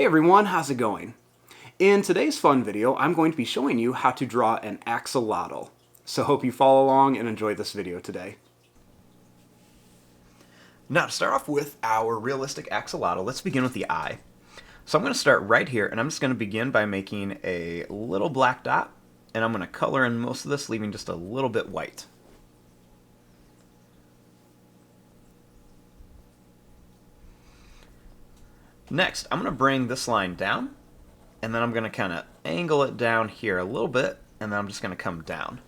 Hey everyone, how's it going? In today's fun video, I'm going to be showing you how to draw an axolotl. So hope you follow along and enjoy this video today. Now to start off with our realistic axolotl, let's begin with the eye. So I'm going to start right here, and I'm just going to begin by making a little black dot, and I'm going to color in most of this, leaving just a little bit white. Next, I'm going to bring this line down, and then I'm going to kind of angle it down here a little bit, and then I'm just going to come down.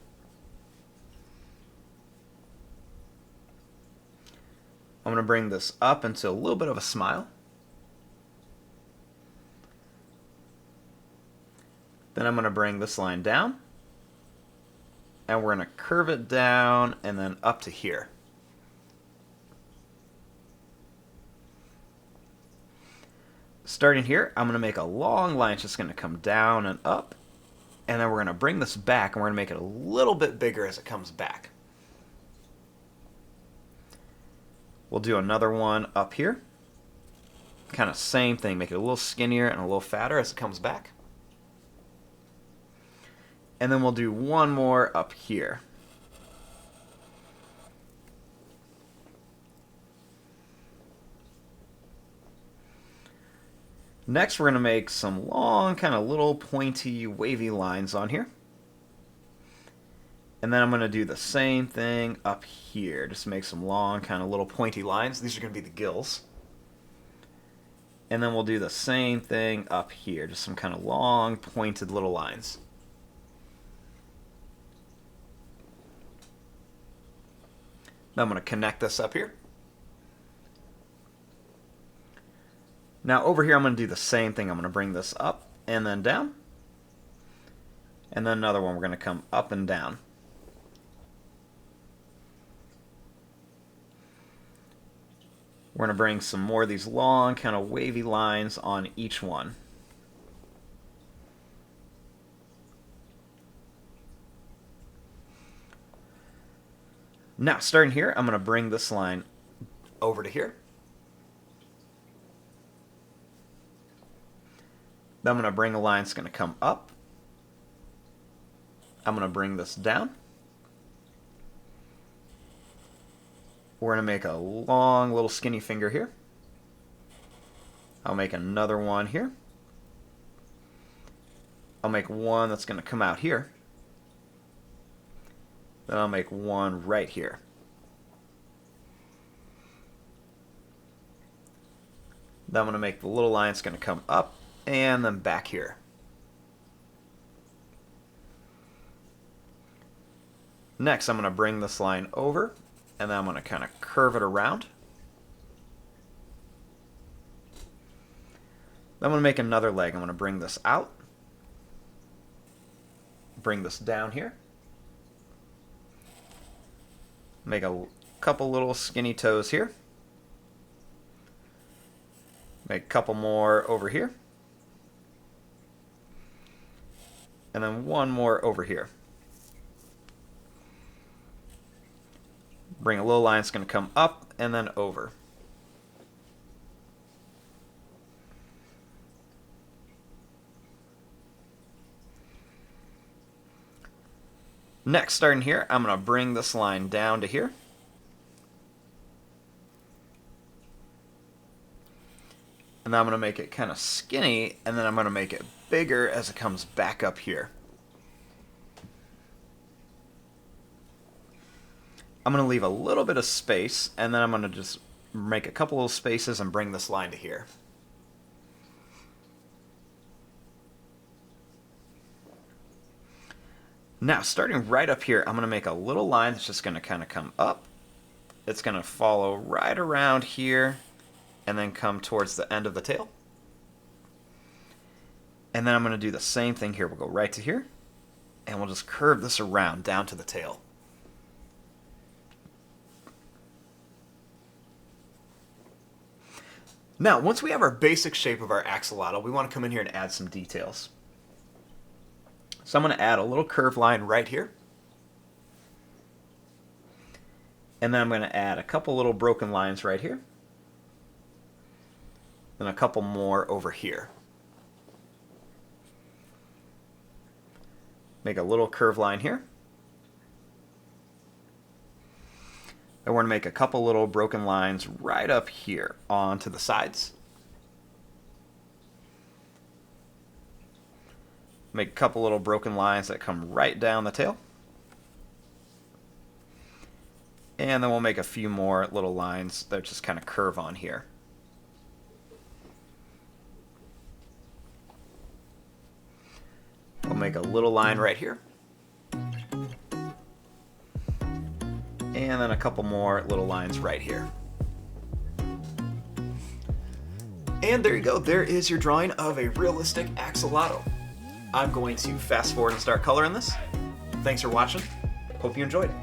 I'm going to bring this up into a little bit of a smile. Then I'm going to bring this line down, and we're going to curve it down and then up to here. Starting here, I'm going to make a long line. It's just going to come down and up, and then we're going to bring this back, and we're going to make it a little bit bigger as it comes back. We'll do another one up here. Kind of same thing, make it a little skinnier and a little fatter as it comes back. And then we'll do one more up here. Next, we're going to make some long, kind of little pointy, wavy lines on here. And then I'm going to do the same thing up here. Just make some long, kind of little pointy lines. These are going to be the gills. And then we'll do the same thing up here. Just some kind of long, pointed little lines. Now I'm going to connect this up here. Now over here I'm going to do the same thing. I'm going to bring this up and then down. And then another one, we're going to come up and down. We're going to bring some more of these long, kind of wavy lines on each one. Now, starting here, I'm going to bring this line over to here. Then I'm going to bring a line that's going to come up. I'm going to bring this down. We're going to make a long little skinny finger here. I'll make another one here. I'll make one that's going to come out here. Then I'll make one right here. Then I'm going to make the little line that's going to come up and then back here. Next, I'm going to bring this line over, and then I'm going to kind of curve it around. Then I'm going to make another leg. I'm going to bring this out, bring this down here, make a couple little skinny toes here, make a couple more over here, and then one more over here. Bring a little line that's going to come up and then over. Next, starting here, I'm going to bring this line down to here. And then I'm going to make it kind of skinny, and then I'm going to make it bigger as it comes back up here. I'm going to leave a little bit of space, and then I'm going to just make a couple of spaces and bring this line to here. Now, starting right up here, I'm going to make a little line that's just going to kind of come up. It's going to follow right around here and then come towards the end of the tail. And then I'm going to do the same thing here. We'll go right to here, and we'll just curve this around down to the tail. Now, once we have our basic shape of our axolotl, we want to come in here and add some details. So I'm going to add a little curved line right here. And then I'm going to add a couple little broken lines right here. And a couple more over here. Make a little curved line here. And we're going to make a couple little broken lines right up here onto the sides. Make a couple little broken lines that come right down the tail. And then we'll make a few more little lines that just kind of curve on here. We'll make a little line right here. And then a couple more little lines right here. And there you go. There is your drawing of a realistic axolotl. I'm going to fast forward and start coloring this. Thanks for watching. Hope you enjoyed it.